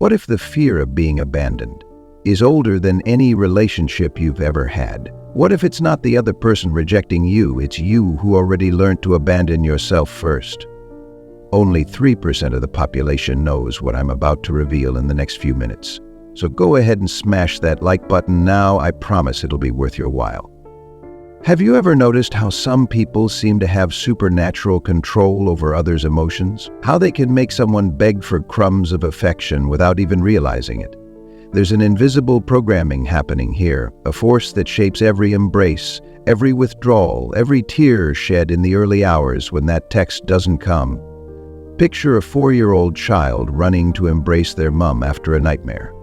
What if the fear of being abandoned is older than any relationship you've ever had? What if it's not the other person rejecting you, it's you who already learned to abandon yourself first? Only 3% of the population knows what I'm about to reveal in the next few minutes. So go ahead and smash that like button now. I promise it'll be worth your while. Have you ever noticed how some people seem to have supernatural control over others' emotions? How they can make someone beg for crumbs of affection without even realizing it? There's an invisible programming happening here, a force that shapes every embrace, every withdrawal, every tear shed in the early hours when that text doesn't come. Picture a 4-year-old child running to embrace their mom after a nightmare.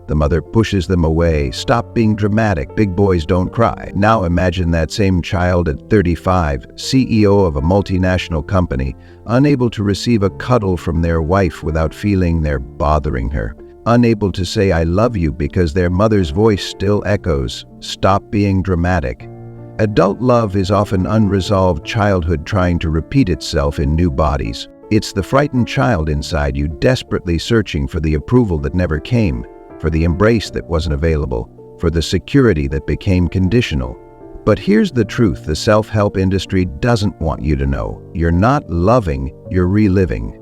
The mother pushes them away. Stop being dramatic. Big boys don't cry. Now imagine that same child at 35, CEO of a multinational company, unable to receive a cuddle from their wife without feeling they're bothering her. Unable to say I love you because their mother's voice still echoes. Stop being dramatic. Adult love is often unresolved childhood trying to repeat itself in new bodies. It's the frightened child inside you desperately searching for the approval that never came, for the embrace that wasn't available, for the security that became conditional. But here's the truth the self-help industry doesn't want you to know. You're not loving, you're reliving.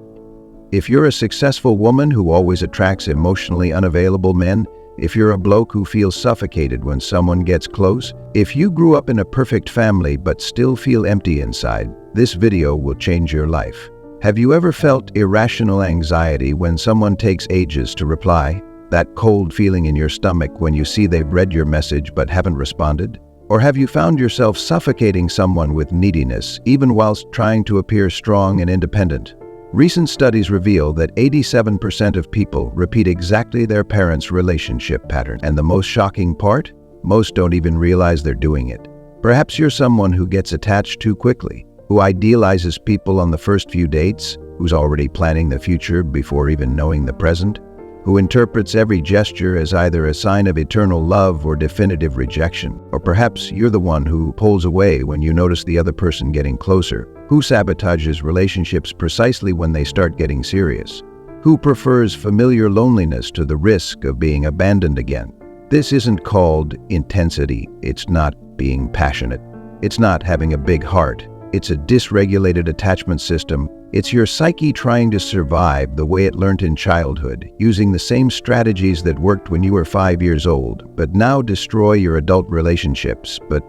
If you're a successful woman who always attracts emotionally unavailable men, if you're a bloke who feels suffocated when someone gets close, if you grew up in a perfect family but still feel empty inside, this video will change your life. Have you ever felt irrational anxiety when someone takes ages to reply? That cold feeling in your stomach when you see they've read your message but haven't responded? Or have you found yourself suffocating someone with neediness, even whilst trying to appear strong and independent? Recent studies reveal that 87% of people repeat exactly their parents' relationship pattern. And the most shocking part? Most don't even realize they're doing it. Perhaps you're someone who gets attached too quickly, who idealizes people on the first few dates, who's already planning the future before even knowing the present, who interprets every gesture as either a sign of eternal love or definitive rejection. Or perhaps you're the one who pulls away when you notice the other person getting closer, who sabotages relationships precisely when they start getting serious, who prefers familiar loneliness to the risk of being abandoned again. This isn't called intensity. It's not being passionate. It's not having a big heart. It's a dysregulated attachment system. It's your psyche trying to survive the way it learned in childhood, using the same strategies that worked when you were 5 years old, but now destroy your adult relationships. But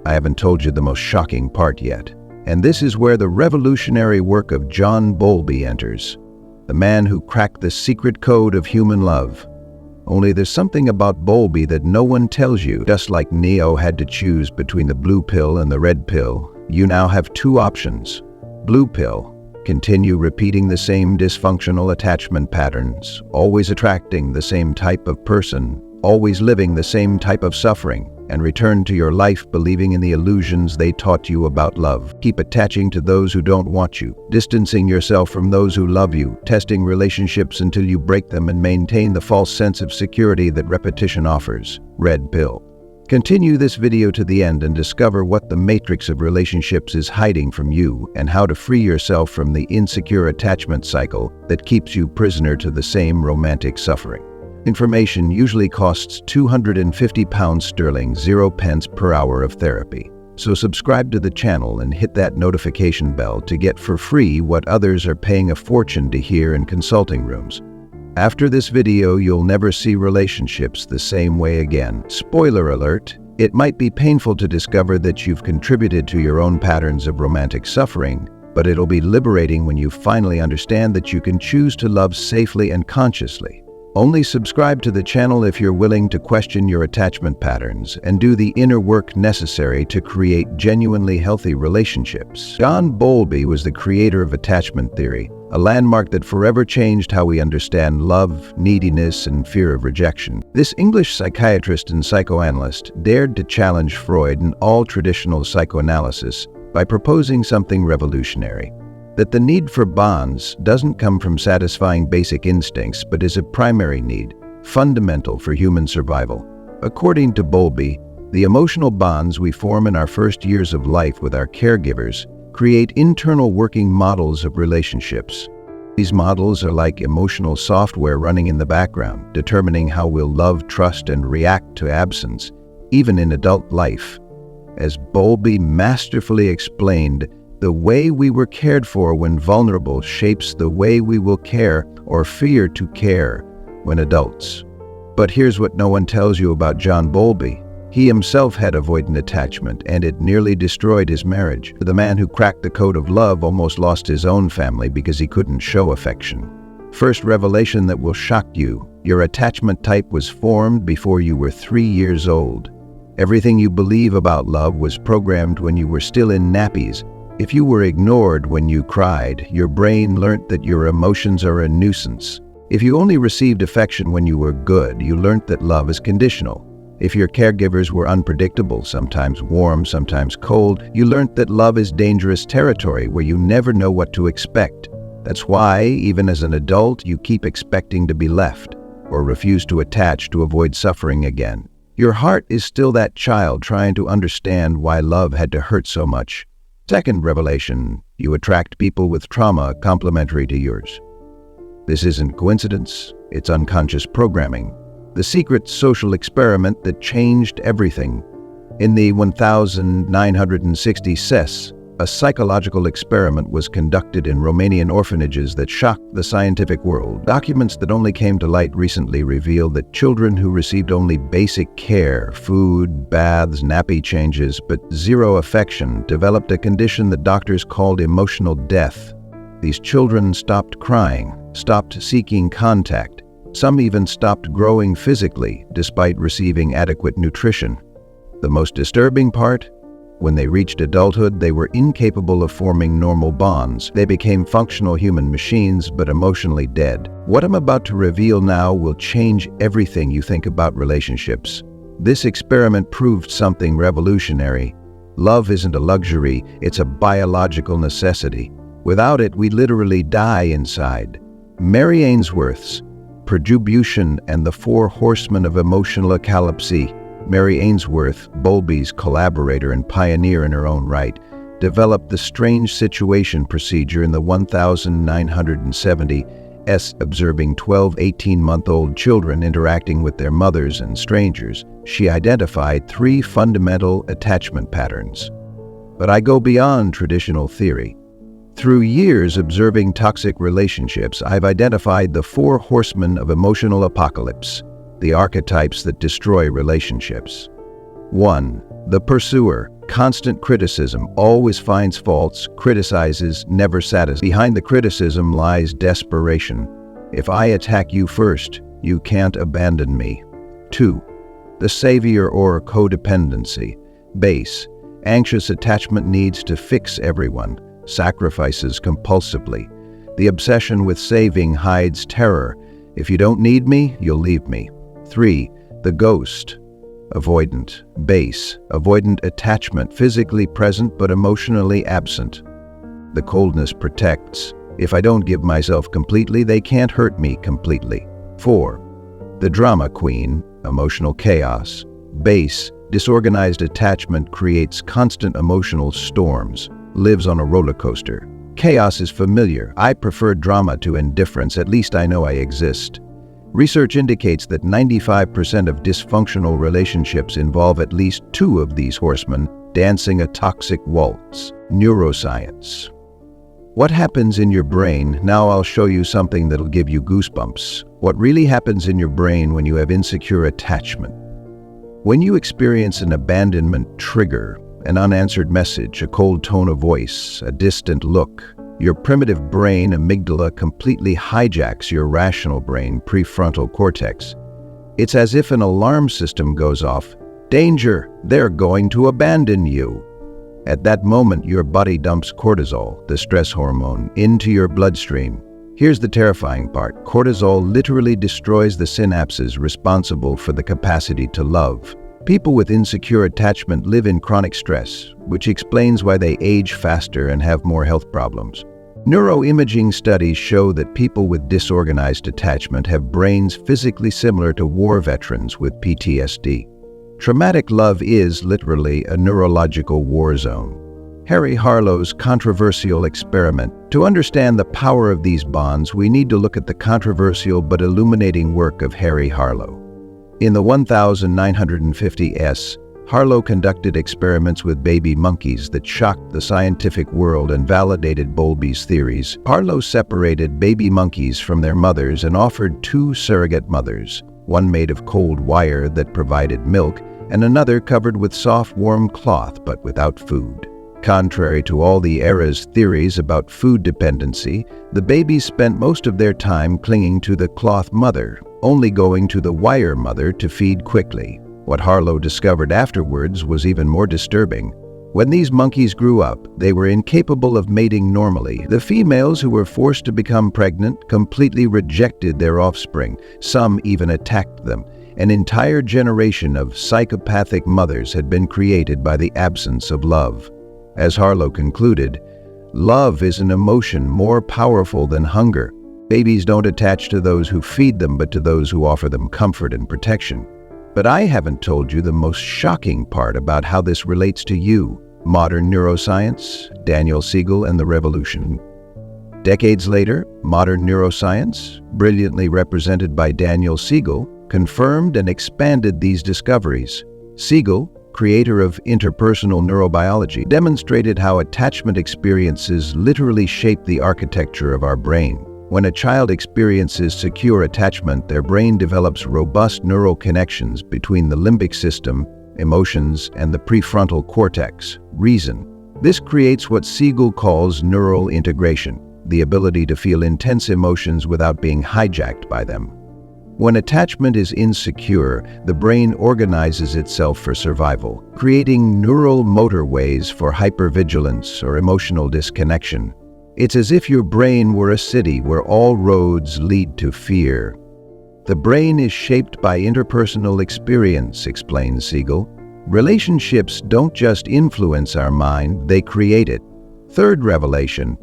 I haven't told you the most shocking part yet. And this is where the revolutionary work of John Bowlby enters, the man who cracked the secret code of human love. Only there's something about Bowlby that no one tells you. Just like Neo had to choose between the blue pill and the red pill, you now have two options. Blue pill. Continue repeating the same dysfunctional attachment patterns, always attracting the same type of person, always living the same type of suffering, and return to your life believing in the illusions they taught you about love. Keep attaching to those who don't want you, distancing yourself from those who love you, testing relationships until you break them and maintain the false sense of security that repetition offers. Red pill. Continue this video to the end and discover what the matrix of relationships is hiding from you and how to free yourself from the insecure attachment cycle that keeps you prisoner to the same romantic suffering. Information usually costs £250 0 pence per hour of therapy. So subscribe to the channel and hit that notification bell to get for free what others are paying a fortune to hear in consulting rooms. After this video, you'll never see relationships the same way again. Spoiler alert, it might be painful to discover that you've contributed to your own patterns of romantic suffering, but it'll be liberating when you finally understand that you can choose to love safely and consciously. Only subscribe to the channel if you're willing to question your attachment patterns and do the inner work necessary to create genuinely healthy relationships. John Bowlby was the creator of attachment theory, a landmark that forever changed how we understand love, neediness, and fear of rejection. This English psychiatrist and psychoanalyst dared to challenge Freud and all traditional psychoanalysis by proposing something revolutionary: that the need for bonds doesn't come from satisfying basic instincts, but is a primary need, fundamental for human survival. According to Bowlby, the emotional bonds we form in our first years of life with our caregivers create internal working models of relationships. These models are like emotional software running in the background, determining how we'll love, trust, and react to absence, even in adult life. As Bowlby masterfully explained, the way we were cared for when vulnerable shapes the way we will care or fear to care when adults. But here's what no one tells you about John Bowlby. He himself had avoidant attachment, and it nearly destroyed his marriage. The man who cracked the code of love almost lost his own family because he couldn't show affection. First revelation that will shock you: your attachment type was formed before you were 3 years old. Everything you believe about love was programmed when you were still in nappies. If you were ignored when you cried, your brain learnt that your emotions are a nuisance. If you only received affection when you were good, you learnt that love is conditional. If your caregivers were unpredictable, sometimes warm, sometimes cold, you learnt that love is dangerous territory where you never know what to expect. That's why, even as an adult, you keep expecting to be left, or refuse to attach to avoid suffering again. Your heart is still that child trying to understand why love had to hurt so much. Second revelation: you attract people with trauma complementary to yours. This isn't coincidence, it's unconscious programming. The secret social experiment that changed everything. In the 1960 CES, a psychological experiment was conducted in Romanian orphanages that shocked the scientific world. Documents that only came to light recently reveal that children who received only basic care, food, baths, nappy changes, but zero affection, developed a condition that doctors called emotional death. These children stopped crying, stopped seeking contact. Some even stopped growing physically, despite receiving adequate nutrition. The most disturbing part? When they reached adulthood, they were incapable of forming normal bonds. They became functional human machines, but emotionally dead. What I'm about to reveal now will change everything you think about relationships. This experiment proved something revolutionary. Love isn't a luxury, it's a biological necessity. Without it, we literally die inside. Mary Ainsworth's Perturbation and the Four Horsemen of Emotional Catalepsy. Mary Ainsworth, Bowlby's collaborator and pioneer in her own right, developed the strange situation procedure in the 1970s, observing 12-18-month-old children interacting with their mothers and strangers. She identified 3 fundamental attachment patterns. But I go beyond traditional theory. Through years observing toxic relationships, I've identified the 4 horsemen of emotional apocalypse, the archetypes that destroy relationships. 1. The pursuer. Constant criticism, always finds faults, criticizes, never satisfies. Behind the criticism lies desperation. If I attack you first, you can't abandon me. 2. The savior or codependency. Base. Anxious attachment needs to fix everyone. Sacrifices compulsively. The obsession with saving hides terror. If you don't need me, you'll leave me. 3. The ghost. Avoidant. Base. Avoidant attachment, physically present but emotionally absent. The coldness protects. If I don't give myself completely, they can't hurt me completely. 4. The drama queen. Emotional chaos. Base. Disorganized attachment creates constant emotional storms. Lives on a roller coaster. Chaos is familiar. I prefer drama to indifference. At least I know I exist. Research indicates that 95% of dysfunctional relationships involve at least 2 of these horsemen dancing a toxic waltz. Neuroscience. What happens in your brain? Now I'll show you something that'll give you goosebumps. What really happens in your brain when you have insecure attachment? When you experience an abandonment trigger, an unanswered message, a cold tone of voice, a distant look, your primitive brain, amygdala, completely hijacks your rational brain, prefrontal cortex. It's as if an alarm system goes off. Danger! They're going to abandon you. At that moment, your body dumps cortisol, the stress hormone, into your bloodstream. Here's the terrifying part. Cortisol literally destroys the synapses responsible for the capacity to love. People with insecure attachment live in chronic stress, which explains why they age faster and have more health problems. Neuroimaging studies show that people with disorganized attachment have brains physically similar to war veterans with PTSD. Traumatic love is literally a neurological war zone. Harry Harlow's controversial experiment. To understand the power of these bonds, we need to look at the controversial but illuminating work of Harry Harlow. In the 1950s, Harlow conducted experiments with baby monkeys that shocked the scientific world and validated Bowlby's theories. Harlow separated baby monkeys from their mothers and offered two surrogate mothers, one made of cold wire that provided milk, and another covered with soft, warm cloth but without food. Contrary to all the era's theories about food dependency, the babies spent most of their time clinging to the cloth mother, only going to the wire mother to feed quickly. What Harlow discovered afterwards was even more disturbing. When these monkeys grew up, they were incapable of mating normally. The females who were forced to become pregnant completely rejected their offspring. Some even attacked them. An entire generation of psychopathic mothers had been created by the absence of love. As Harlow concluded, love is an emotion more powerful than hunger. Babies don't attach to those who feed them, but to those who offer them comfort and protection. But I haven't told you the most shocking part about how this relates to you. Modern neuroscience, Daniel Siegel and the revolution. Decades later, modern neuroscience, brilliantly represented by Daniel Siegel, confirmed and expanded these discoveries. Siegel, creator of interpersonal neurobiology, demonstrated how attachment experiences literally shape the architecture of our brain. When a child experiences secure attachment, their brain develops robust neural connections between the limbic system, emotions, and the prefrontal cortex, reason. This creates what Siegel calls neural integration, the ability to feel intense emotions without being hijacked by them. When attachment is insecure, the brain organizes itself for survival, creating neural motorways for hypervigilance or emotional disconnection. It's as if your brain were a city where all roads lead to fear. The brain is shaped by interpersonal experience, explains Siegel. Relationships don't just influence our mind, they create it. Third revelation,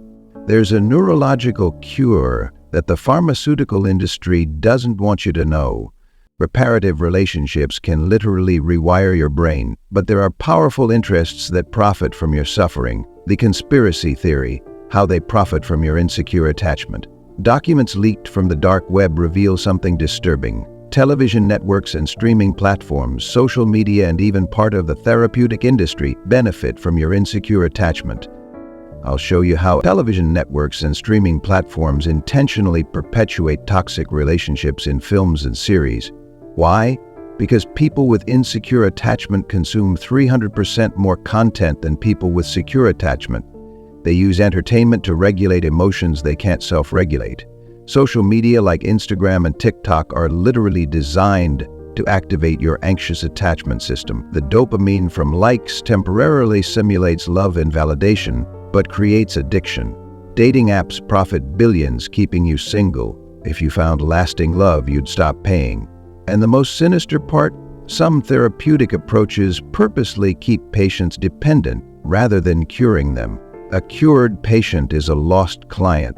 there's a neurological cure that the pharmaceutical industry doesn't want you to know. Reparative relationships can literally rewire your brain, but there are powerful interests that profit from your suffering. The conspiracy theory, how they profit from your insecure attachment. Documents leaked from the dark web reveal something disturbing. Television networks and streaming platforms, social media, and even part of the therapeutic industry benefit from your insecure attachment. I'll show you how television networks and streaming platforms intentionally perpetuate toxic relationships in films and series. Why? Because people with insecure attachment consume 300% more content than people with secure attachment. They use entertainment to regulate emotions they can't self-regulate. Social media like Instagram and TikTok are literally designed to activate your anxious attachment system. The dopamine from likes temporarily simulates love and validation, but creates addiction. Dating apps profit billions keeping you single. If you found lasting love, you'd stop paying. And the most sinister part, some therapeutic approaches purposely keep patients dependent rather than curing them. A cured patient is a lost client.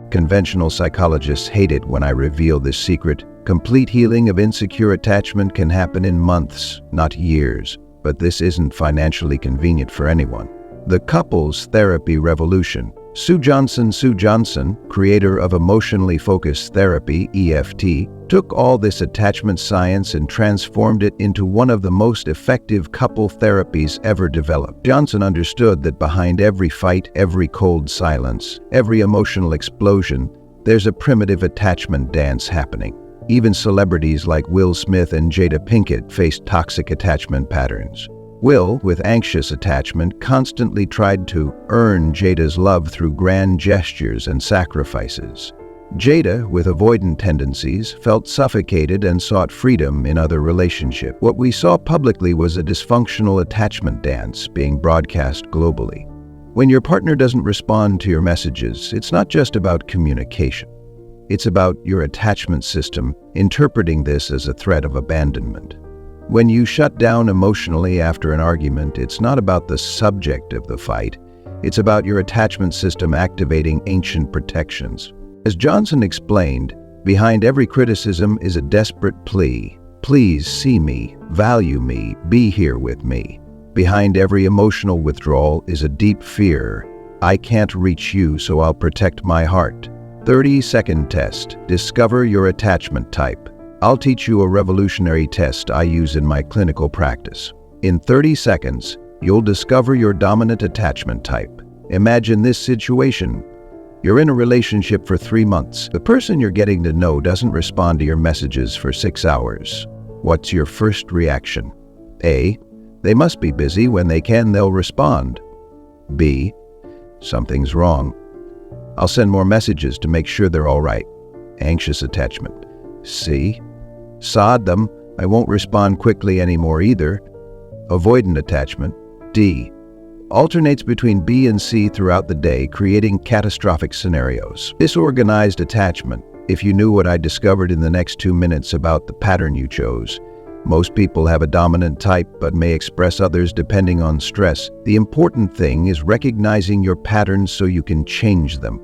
Conventional psychologists hate it when I reveal this secret. Complete healing of insecure attachment can happen in months, not years. But this isn't financially convenient for anyone. The couples therapy revolution. Sue Johnson, creator of emotionally focused therapy, EFT, took all this attachment science and transformed it into one of the most effective couple therapies ever developed. Johnson understood that behind every fight, every cold silence, every emotional explosion, there's a primitive attachment dance happening. Even celebrities like Will Smith and Jada Pinkett faced toxic attachment patterns. Will, with anxious attachment, constantly tried to earn Jada's love through grand gestures and sacrifices. Jada, with avoidant tendencies, felt suffocated and sought freedom in other relationships. What we saw publicly was a dysfunctional attachment dance being broadcast globally. When your partner doesn't respond to your messages, it's not just about communication. It's about your attachment system interpreting this as a threat of abandonment. When you shut down emotionally after an argument, it's not about the subject of the fight. It's about your attachment system activating ancient protections. As Johnson explained, behind every criticism is a desperate plea. Please see me, value me, be here with me. Behind every emotional withdrawal is a deep fear. I can't reach you, so I'll protect my heart. 30-second test. Discover your attachment type. I'll teach you a revolutionary test I use in my clinical practice. In 30 seconds, you'll discover your dominant attachment type. Imagine this situation. You're in a relationship for 3 months. The person you're getting to know doesn't respond to your messages for 6 hours. What's your first reaction? A. They must be busy. When they can, they'll respond. B. Something's wrong. I'll send more messages to make sure they're all right. Anxious attachment. C. Sod them. I won't respond quickly anymore either. Avoidant attachment. D. Alternates between B and C throughout the day, creating catastrophic scenarios. Disorganized attachment. If you knew what I discovered in the next 2 minutes about the pattern you chose. Most people have a dominant type but may express others depending on stress. The important thing is recognizing your patterns so you can change them.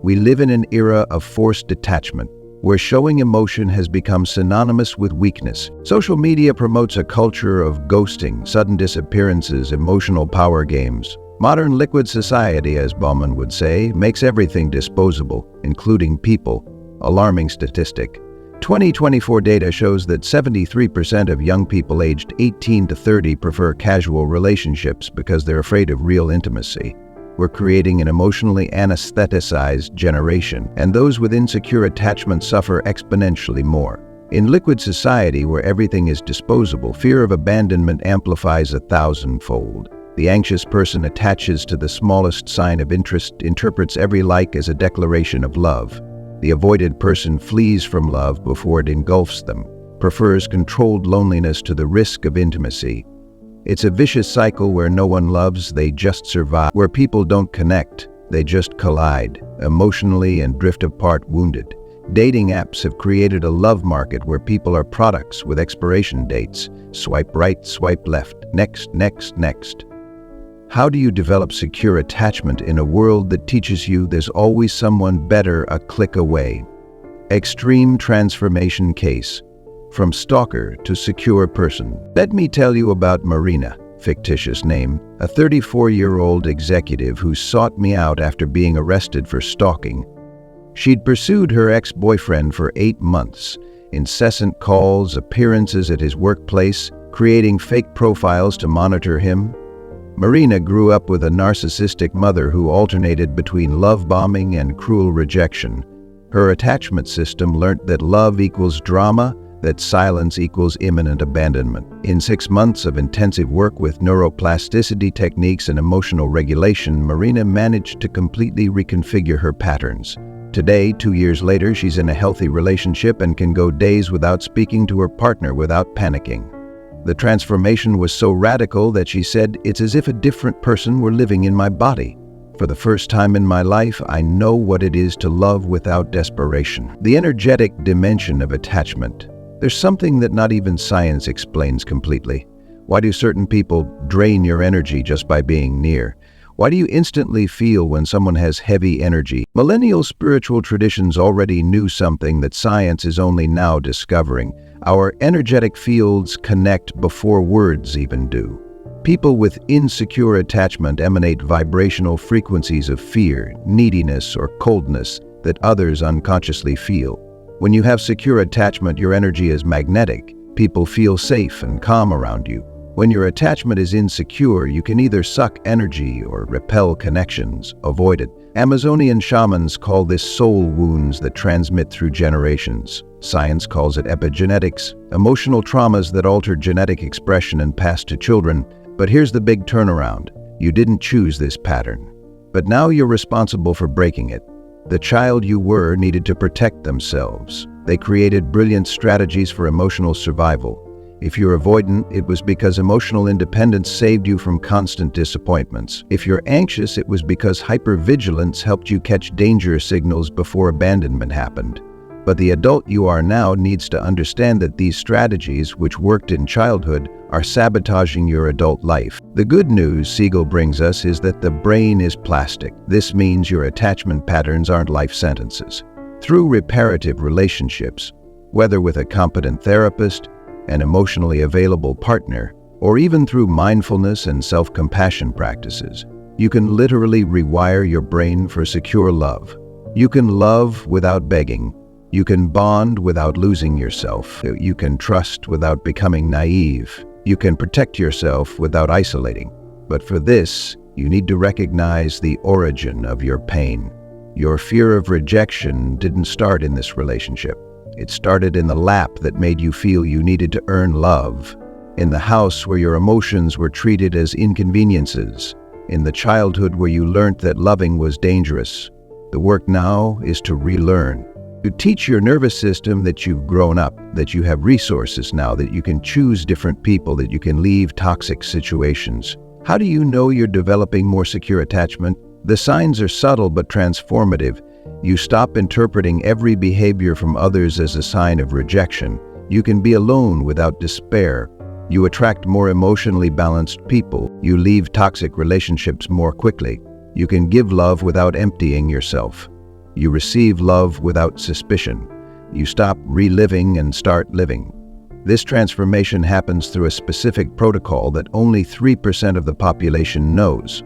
We live in an era of forced detachment, where showing emotion has become synonymous with weakness. Social media promotes a culture of ghosting, sudden disappearances, emotional power games. Modern liquid society, as Bowlby would say, makes everything disposable, including people. Alarming statistic. 2024 data shows that 73% of young people aged 18 to 30 prefer casual relationships because they're afraid of real intimacy. We're creating an emotionally anesthetized generation, and those with insecure attachment suffer exponentially more. In liquid society, where everything is disposable, fear of abandonment amplifies 1,000-fold. The anxious person attaches to the smallest sign of interest, interprets every like as a declaration of love. The avoided person flees from love before it engulfs them, prefers controlled loneliness to the risk of intimacy. It's a vicious cycle where no one loves, they just survive. Where people don't connect, they just collide, emotionally, and drift apart wounded. Dating apps have created a love market where people are products with expiration dates. Swipe right, swipe left, next, next, next. How do you develop secure attachment in a world that teaches you there's always someone better a click away? Extreme transformation case. From stalker to secure person. Let me tell you about Marina, fictitious name, a 34-year-old executive who sought me out after being arrested for stalking. She'd pursued her ex-boyfriend for 8 months, incessant calls, appearances at his workplace, creating fake profiles to monitor him. Marina grew up with a narcissistic mother who alternated between love bombing and cruel rejection. Her attachment system learnt that love equals drama, that silence equals imminent abandonment. In 6 months of intensive work with neuroplasticity techniques and emotional regulation, Marina managed to completely reconfigure her patterns. Today, 2 years later, she's in a healthy relationship and can go days without speaking to her partner without panicking. The transformation was so radical that she said, "It's as if a different person were living in my body. For the first time in my life, I know what it is to love without desperation." The energetic dimension of attachment. There's something that not even science explains completely. Why do certain people drain your energy just by being near? Why do you instantly feel when someone has heavy energy? Millennial spiritual traditions already knew something that science is only now discovering. Our energetic fields connect before words even do. People with insecure attachment emanate vibrational frequencies of fear, neediness, or coldness that others unconsciously feel. When you have secure attachment, your energy is magnetic. People feel safe and calm around you. When your attachment is insecure, you can either suck energy or repel connections, avoid it. Amazonian shamans call this soul wounds that transmit through generations. Science calls it epigenetics, emotional traumas that alter genetic expression and pass to children. But here's the big turnaround. You didn't choose this pattern. But now you're responsible for breaking it. The child you were needed to protect themselves. They created brilliant strategies for emotional survival. If you're avoidant, it was because emotional independence saved you from constant disappointments. If you're anxious, it was because hypervigilance helped you catch danger signals before abandonment happened. But the adult you are now needs to understand that these strategies, which worked in childhood, are sabotaging your adult life. The good news Siegel brings us is that the brain is plastic. This means your attachment patterns aren't life sentences. Through reparative relationships, whether with a competent therapist, an emotionally available partner, or even through mindfulness and self-compassion practices. You can literally rewire your brain for secure love. You can love without begging. You can bond without losing yourself. You can trust without becoming naive. You can protect yourself without isolating. But for this, you need to recognize the origin of your pain. Your fear of rejection didn't start in this relationship. It started in the lap that made you feel you needed to earn love, in the house where your emotions were treated as inconveniences, in the childhood where you learned that loving was dangerous. The work now is to relearn, to teach your nervous system that you've grown up, that you have resources now, that you can choose different people, that you can leave toxic situations. How do you know you're developing more secure attachment? The signs are subtle but transformative. You stop interpreting every behavior from others as a sign of rejection. You can be alone without despair. You attract more emotionally balanced people. You leave toxic relationships more quickly. You can give love without emptying yourself. You receive love without suspicion. You stop reliving and start living. This transformation happens through a specific protocol that only 3% of the population knows.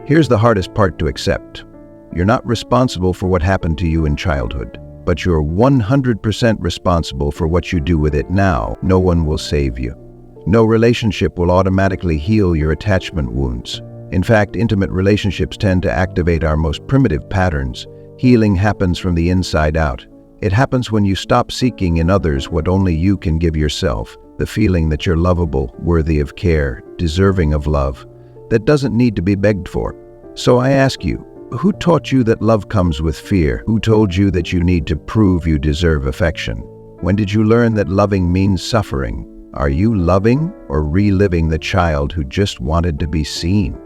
Here's the hardest part to accept. You're not responsible for what happened to you in childhood, but you're 100% responsible for what you do with it now. No one will save you. No relationship will automatically heal your attachment wounds. In fact, intimate relationships tend to activate our most primitive patterns. Healing happens from the inside out. It happens when you stop seeking in others what only you can give yourself, the feeling that you're lovable, worthy of care, deserving of love, that doesn't need to be begged for. So I ask you, who taught you that love comes with fear? Who told you that you need to prove you deserve affection? When did you learn that loving means suffering? Are you loving or reliving the child who just wanted to be seen?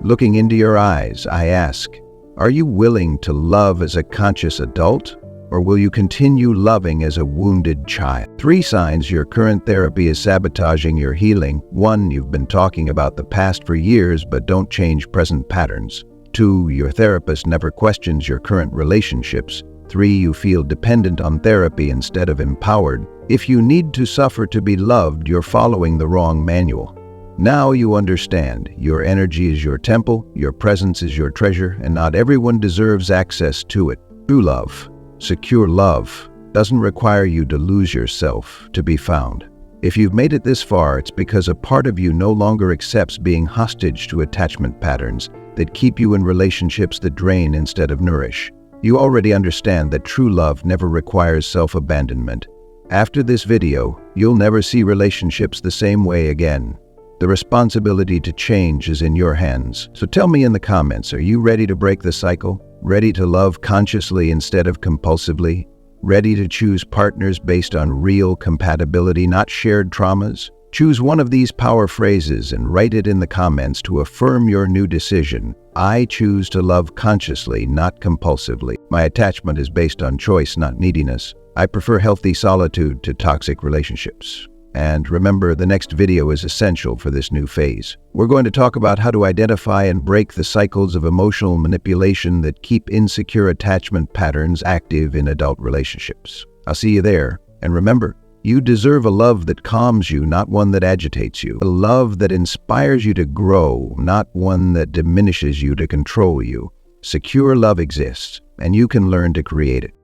Looking into your eyes, I ask, are you willing to love as a conscious adult, or will you continue loving as a wounded child? 3 signs your current therapy is sabotaging your healing. 1, you've been talking about the past for years but don't change present patterns. 2, your therapist never questions your current relationships. 3, you feel dependent on therapy instead of empowered. If you need to suffer to be loved, you're following the wrong manual. Now you understand. Your energy is your temple, your presence is your treasure, and not everyone deserves access to it. True love, secure love, doesn't require you to lose yourself to be found. If you've made it this far, it's because a part of you no longer accepts being hostage to attachment patterns that keep you in relationships that drain instead of nourish. You already understand that true love never requires self-abandonment. After this video, you'll never see relationships the same way again. The responsibility to change is in your hands. So tell me in the comments, are you ready to break the cycle? Ready to love consciously instead of compulsively? Ready to choose partners based on real compatibility, not shared traumas? Choose one of these power phrases and write it in the comments to affirm your new decision. I choose to love consciously, not compulsively. My attachment is based on choice, not neediness. I prefer healthy solitude to toxic relationships. And remember, the next video is essential for this new phase. We're going to talk about how to identify and break the cycles of emotional manipulation that keep insecure attachment patterns active in adult relationships. I'll see you there. And remember, you deserve a love that calms you, not one that agitates you. A love that inspires you to grow, not one that diminishes you to control you. Secure love exists, and you can learn to create it.